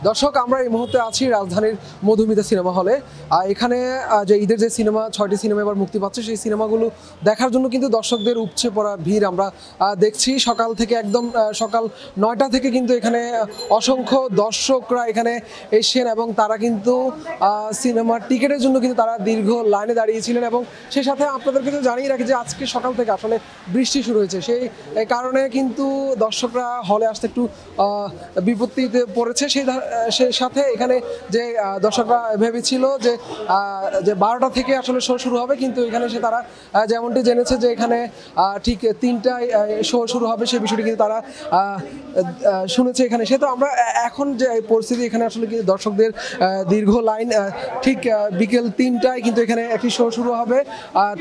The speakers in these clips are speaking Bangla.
দর্শক আমরা এই মুহূর্তে আছি রাজধানীর মধুমিতা সিনেমা হলে। এখানে যে ঈদের যে সিনেমা 6টি সিনেমা এবার মুক্তি পাচ্ছে, সেই সিনেমাগুলো দেখার জন্য কিন্তু দর্শকদের উপচে পড়া ভিড় আমরা দেখছি। সকাল থেকে একদম সকাল 9টা থেকে কিন্তু এখানে অসংখ্য দর্শকরা এখানে এসেছেন এবং তারা কিন্তু সিনেমার টিকিটের জন্য কিন্তু তারা দীর্ঘ লাইনে দাঁড়িয়েছিলেন। এবং সেই সাথে আপনাদেরকে তো জানিয়ে রাখি যে আজকে সকাল থেকে আসলে বৃষ্টি শুরু হয়েছে, সেই কারণে কিন্তু দর্শকরা হলে আসতে একটু বিপত্তিতে পড়েছে। সেই সাথে এখানে যে দর্শকরা ভেবেছিল যে 12টা থেকে আসলে শো শুরু হবে, কিন্তু এখানে এসে তারা যেমনটি জেনেছে যে এখানে ঠিক 3টায় শো শুরু হবে, সেই বিষয়টি কিন্তু তারা শুনেছে এখানে এসে। তো আমরা এখন যে পরিস্থিতি এখানে আসলে কিন্তু দর্শকদের দীর্ঘ লাইন, ঠিক বিকেল 3টায় কিন্তু এখানে একটি শো শুরু হবে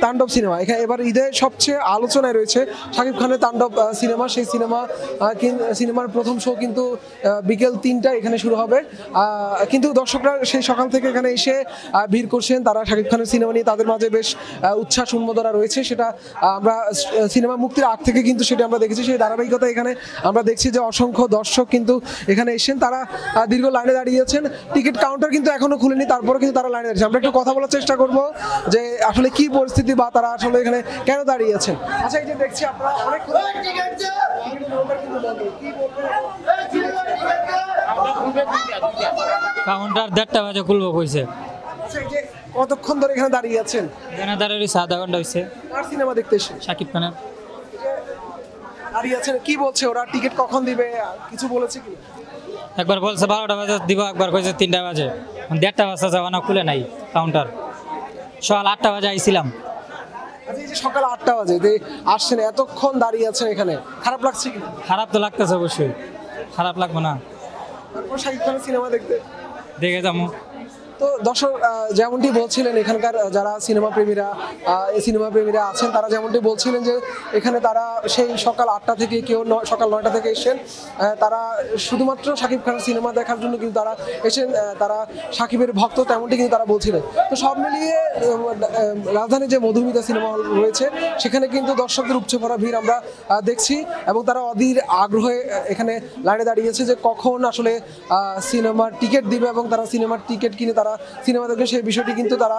তাণ্ডব সিনেমা। এখানে এবার ঈদের সবচেয়ে আলোচনায় রয়েছে শাকিব খানের তাণ্ডব সিনেমা। সেই সিনেমার প্রথম শো কিন্তু বিকেল 3টায় এখানে শুরু হবে, কিন্তু দর্শকরা সেই সকাল থেকে এখানে এসে ভিড় করছেন। তারা শাকিব খানের সিনেমা নিয়ে তাদের মাঝে বেশ উচ্ছ্বাস উন্মাদনা রয়েছে, সেটা আমরা সিনেমা মুক্তির আগ থেকে কিন্তু সেটা আমরা দেখেছি। সেই ধারাবাহিকতা এখানে আমরা দেখছি যে অসংখ্য দর্শক কিন্তু এখানে এসেছেন, তারা দীর্ঘ লাইনে দাঁড়িয়েছেন। টিকিট কাউন্টার কিন্তু এখনো খুলেনি, তারপরে কিন্তু তারা লাইনে দাঁড়িয়েছে। আমরা একটু কথা বলার চেষ্টা করব যে আসলে কি পরিস্থিতি বা তারা আসলে এখানে কেন দাঁড়িয়েছেন। আচ্ছা, এই যে দেখছি আপনারা অনেক কাউন্টার 1:30 বাজে খুলবো কইছে। কতক্ষণ ধরে এখানে দাঁড়িয়ে আছেন? এখানে দাঁড়িয়ে আধা ঘন্টা হয়েছে। আর সিনেমা দেখতে এসে শাকিব খানের দাঁড়িয়ে আছেন, কি বলছে ওরা? টিকিট কখন দিবে কিছু বলেছে কি? একবার বলছে 12টা বাজে দিব, একবার কইছে 3টা বাজে। 1:30 বাজে যাওয়া না, খুলে নাই কাউন্টার। সকাল 8টা বাজে আইছিলাম। আচ্ছা, এই যে সকাল 8টা বাজে আসছেন, এতক্ষণ দাঁড়িয়ে আছেন এখানে, খারাপ লাগছে কি? খারাপ তো লাগতেছে, অবশ্যই খারাপ লাগবে না। তারপর শাকিব খানের সিনেমা দেখে যাবো। তো দর্শক যেমনটি বলছিলেন, এখানকার যারা সিনেমা প্রেমীরা আছেন তারা যেমনটি বলছিলেন যে এখানে তারা সেই সকাল 8টা থেকে কেউ সকাল 9টা থেকে এসেছেন, তারা শুধুমাত্র শাকিব খানের সিনেমা দেখার জন্য কিন্তু তারা এসেছেন, তারা শাকিবের ভক্ত, তেমনটি কিন্তু তারা বলছিলেন। তো সব মিলিয়ে রাজধানী যে মধুমিতা সিনেমা হল রয়েছে সেখানে কিন্তু দর্শকদের উপচে পড়া ভিড় আমরা দেখছি এবং তারা অধীর আগ্রহে এখানে লাইনে দাঁড়িয়েছে যে কখন আসলে সিনেমার টিকিট দিবে এবং তারা সিনেমার টিকিট কিনে তারা সিনেমা দেখবে, সেই বিষয়টি কিন্তু তারা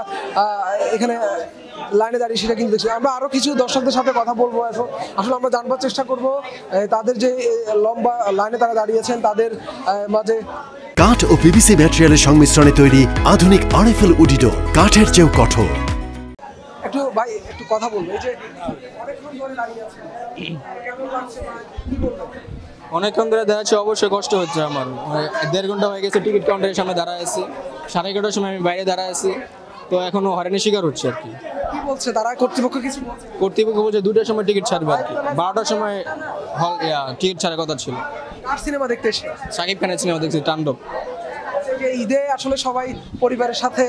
এখানে লাইনে দাঁড়িয়ে সেটা কিন্তু দেখছি। আমরা আরো কিছু দর্শকদের সাথে কথা বলবো, আসলে আমরা জানবার চেষ্টা করব তাদের যে লম্বা লাইনে তারা দাঁড়িয়েছেন তাদের মাঝে। কাঠ ও পিভিসি ম্যাটেরিয়ালের সংমিশ্রণে তৈরি আধুনিক আরএফএল উডিডোর, কাঠের চেয়েও কঠোর। একটু কথা বলবো, এই যে অনেকক্ষণ ধরে দাঁড়িয়ে আছেন, কেমন লাগছে বা কি বলবো? অনেকক্ষণ ধরে দাঁড়াচ্ছি, অবশ্যই কষ্ট হচ্ছে আমার। 1.5 ঘন্টা হয়ে গেছে টিকিট কাউন্টারের সামনে দাঁড়ায় আছি, 11:30টার সময় আমি বাইরে দাঁড়ায় আছি, তো এখনো হয়রানির শিকার হচ্ছে আর কি। কি বলছে তারা? কর্তৃপক্ষ কিছু বলছে? কর্তৃপক্ষ বলছে 2টার সময় টিকিট ছাড়বে আর কি, 12টার সময় টিকিট ছাড়ার কথা ছিল। আর সিনেমা দেখতে এসে শাকিব খানের সিনেমা দেখছি তাণ্ডব। ঈদে আসলে সবাই পরিবারের সাথে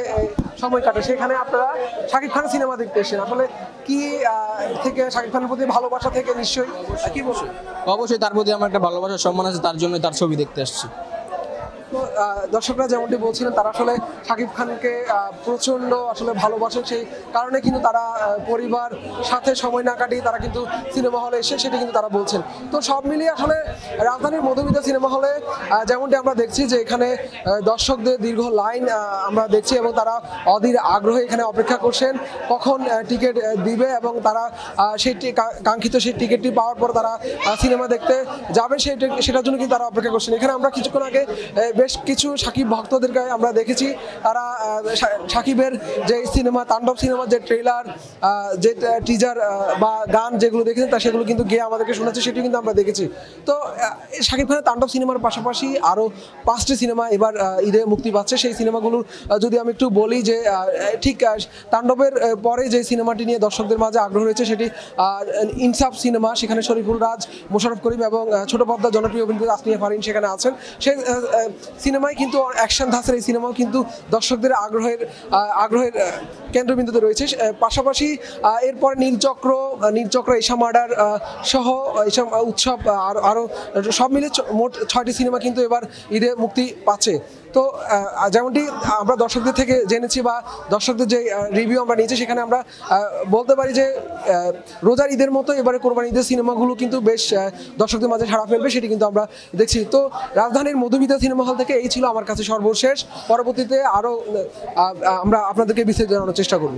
সময় কাটে, সেখানে আপনারা শাকিব খানের সিনেমা দেখতে এসেছেন, আসলে কি থেকে শাকিব খানের প্রতি ভালোবাসা থেকে নিশ্চয়ই কি বলছেন? অবশ্যই তার প্রতি আমার একটা ভালোবাসার সম্মান আছে, তার জন্য তার ছবি দেখতে আসছি। দর্শকরা যেমনটি বলছিলেন তারা আসলে শাকিব খানকে প্রচণ্ড আসলে ভালোবাসেন, সেই কারণে কিন্তু তারা পরিবার সাথে সময় না কাটিয়ে তারা কিন্তু সিনেমা হলে এসে সেটি কিন্তু তারা বলছেন। তো সব মিলিয়ে আসলে রাজধানীর মধুমিতা সিনেমা হলে যেমনটি আমরা দেখছি যে এখানে দর্শকদের দীর্ঘ লাইন আমরা দেখছি এবং তারা অধীর আগ্রহে এখানে অপেক্ষা করছেন কখন টিকিট দিবে এবং তারা সেই কাঙ্ক্ষিত সেই টিকিটটি পাওয়ার পর তারা সিনেমা দেখতে যাবে, সেটার জন্য কিন্তু তারা অপেক্ষা করছেন। এখানে আমরা কিছুক্ষণ আগে বেশ কিছু শাকিব ভক্তদেরকে আমরা দেখেছি, তারা শাকিবের যে সিনেমা তাণ্ডব সিনেমার যে ট্রেলার, যে টিজার বা গান যেগুলো দেখেছেন তা সেগুলো কিন্তু গিয়ে আমাদেরকে শোনাচ্ছে, সেটি কিন্তু আমরা দেখেছি। তো শাকিব খানের তাণ্ডব সিনেমার পাশাপাশি আরও 5টি সিনেমা এবার ঈদে মুক্তি পাচ্ছে। সেই সিনেমাগুলোর যদি আমি একটু বলি যে ঠিক তাণ্ডবের পরে যে সিনেমাটি নিয়ে দর্শকদের মাঝে আগ্রহ রয়েছে সেটি ইনসাফ সিনেমা, সেখানে শরীফুল রাজ, মোশাররফ করিম এবং ছোট পর্দার জনপ্রিয় অভিনেত্রী তাসনিয়া ফারিন সেখানে আছেন। সেই সিনেমায় কিন্তু অ্যাকশন ধাঁচের এই সিনেমাও কিন্তু দর্শকদের আগ্রহের কেন্দ্রবিন্দুতে রয়েছে। পাশাপাশি এরপরে নীলচক্র, এশা মার্ডার সহ এইসব উৎসব আরও সব মিলে মোট 6টি সিনেমা কিন্তু এবার ঈদে মুক্তি পাচ্ছে। তো যেমনটি আমরা দর্শকদের থেকে জেনেছি বা দর্শকদের যে রিভিউ আমরা নিয়েছি, সেখানে আমরা বলতে পারি যে রোজার ঈদের মতো এবারে কোরবানি ঈদের সিনেমাগুলো কিন্তু বেশ দর্শকদের মাঝে সাড়া ফেলবে, সেটি কিন্তু আমরা দেখছি। তো রাজধানীর মধুমিতা সিনেমা হল থেকে এই ছিল আমার কাছে সর্বশেষ। পরবর্তীতে আরও আমরা আপনাদেরকে বিস্তারিত জানানোর চেষ্টা করব।